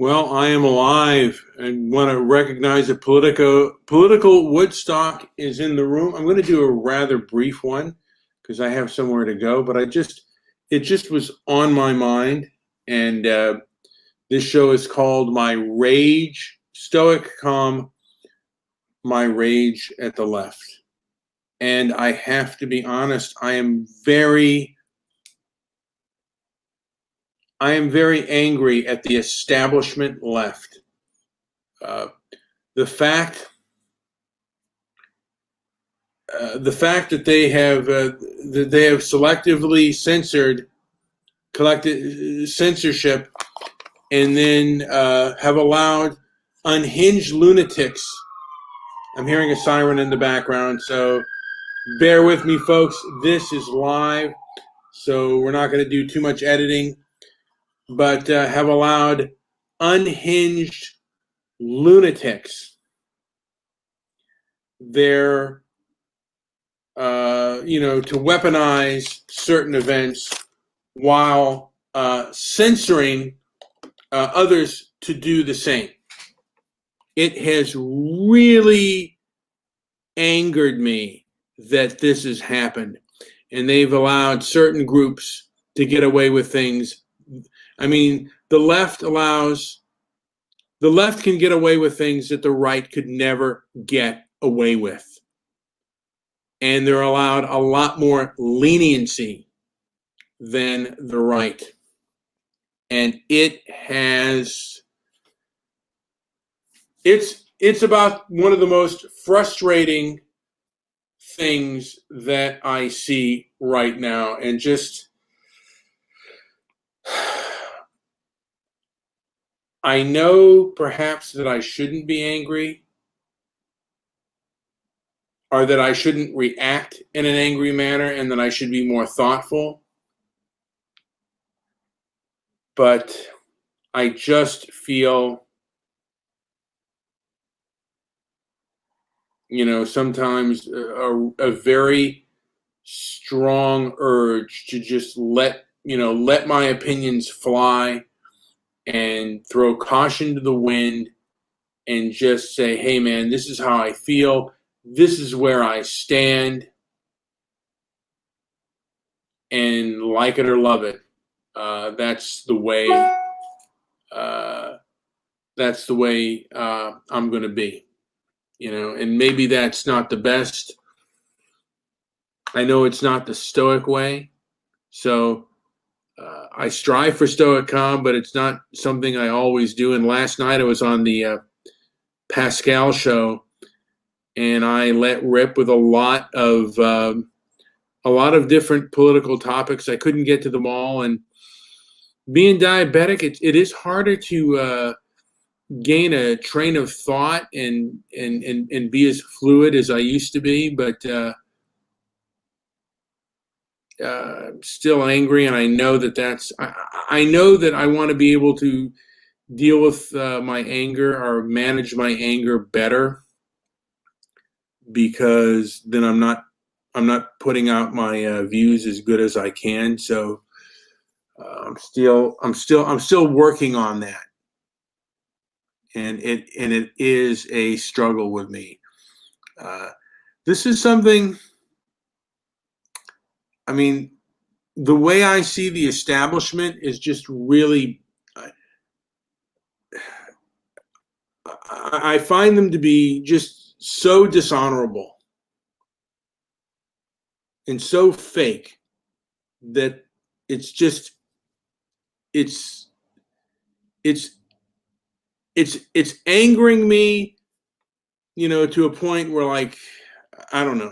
Well, I am alive and want to recognize that political Woodstock is in the room. I'm going to do a rather brief one because I have somewhere to go, but it just was on my mind. And this show is called My Rage, Stoic Calm, My Rage at the Left. And I have to be honest, I am very angry at the establishment left. Uh, the fact that they have selectively collected censorship, and then have allowed unhinged lunatics. I'm hearing a siren in the background, so bear with me, folks. This is live, so we're not going to do too much editing, but have allowed unhinged lunatics to weaponize certain events while censoring others to do the same. It has really angered me that this has happened, and they've allowed certain groups to get away with things. I mean, the left can get away with things that the right could never get away with. And they're allowed a lot more leniency than the right. And it's about one of the most frustrating things that I see right now. And just, I know perhaps that I shouldn't be angry, or that I shouldn't react in an angry manner, and that I should be more thoughtful. But I just feel, sometimes a very strong urge to just let my opinions fly and throw caution to the wind and just say, hey man, this is how I feel. This is where I stand, and like it or love it, that's the way. I'm going to be, And maybe that's not the best. I know it's not the Stoic way, so I strive for Stoic calm, but it's not something I always do. And last night I was on the Pascal show, and I let rip with a lot of different political topics. I couldn't get to them all, and being diabetic, it is harder to gain a train of thought and be as fluid as I used to be. But I'm still angry, and I know I know that I want to be able to deal with my anger, or manage my anger better, because then I'm not putting out my views as good as I can. So I'm still working on that, and it is a struggle with me. This is something. I mean, the way I see the establishment is just really. I find them to be just so dishonorable and so fake that it's angering me, to a point where, like, I don't know.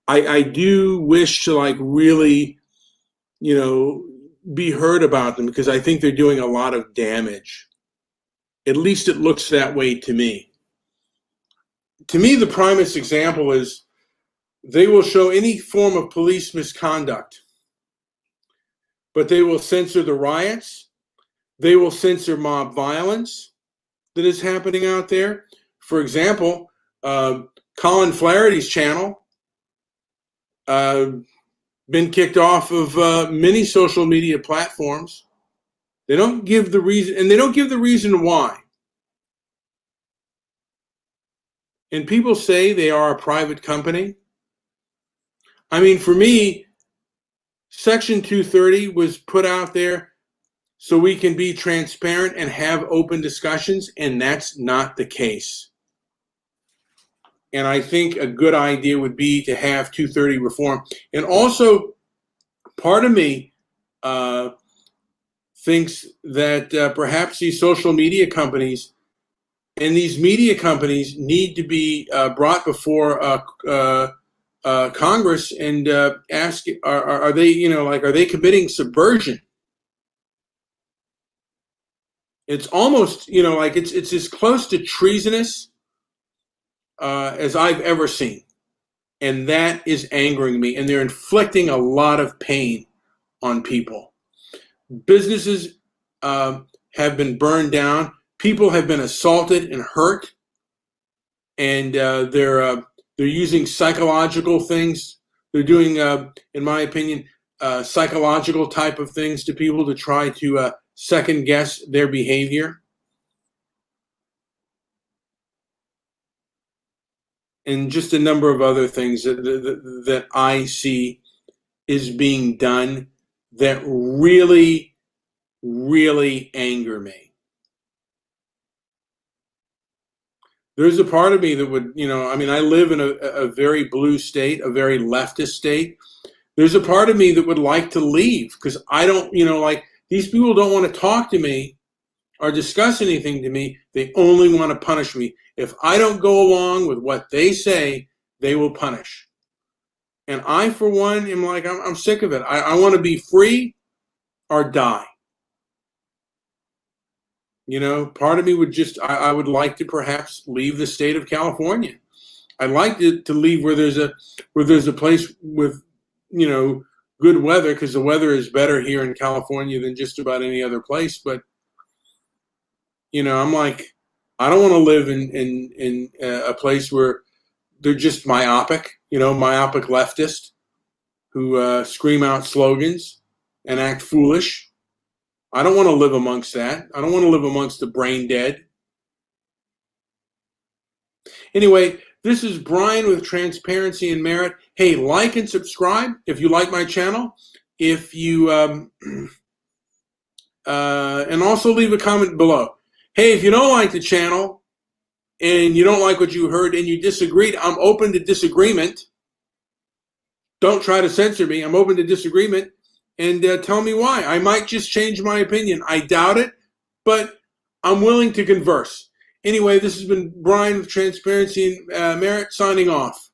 I do wish to, like, really, be heard about them, because I think they're doing a lot of damage. At least it looks that way to me. To me, the primest example is they will show any form of police misconduct, but they will censor the riots. They will censor mob violence that is happening out there. For example, Colin Flaherty's channel been kicked off of many social media platforms They don't give the reason, and they don't give the reason why. And people say they are a private company. I mean, for me, Section 230 was put out there so we can be transparent and have open discussions, and that's not the case. And I think a good idea would be to have 230 reform. And also, part of me thinks that perhaps these social media companies and these media companies need to be brought before Congress and ask, are they, are they committing subversion? It's almost, it's as close to treasonous as I've ever seen. And that is angering me. And they're inflicting a lot of pain on people. Businesses have been burned down. People have been assaulted and hurt. And they're using psychological things. They're doing, in my opinion, psychological type of things to people to try to second guess their behavior. And just a number of other things that I see is being done that really, really anger me. There's a part of me that would, I live in a very blue state, a very leftist state. There's a part of me that would like to leave because I don't, these people don't want to talk to me or discuss anything to me. They only want to punish me. If I don't go along with what they say, they will punish. And I, for one, am like, I'm sick of it. I want to be free or die. Part of me would I would like to perhaps leave the state of California. I'd like to leave where there's a place with, good weather, because the weather is better here in California than just about any other place. But, I'm like, I don't want to live in a place where they're just myopic leftists who scream out slogans and act foolish. I don't want to live amongst that. I don't want to live amongst the brain dead. Anyway, this is Brian with Transparency and Merit. Hey, like and subscribe if you like my channel. If you and also leave a comment below. Hey, if you don't like the channel and you don't like what you heard and you disagreed, I'm open to disagreement. Don't try to censor me. I'm open to disagreement. And tell me why. I might just change my opinion. I doubt it, but I'm willing to converse. Anyway, this has been Brian with Transparency and Merit signing off.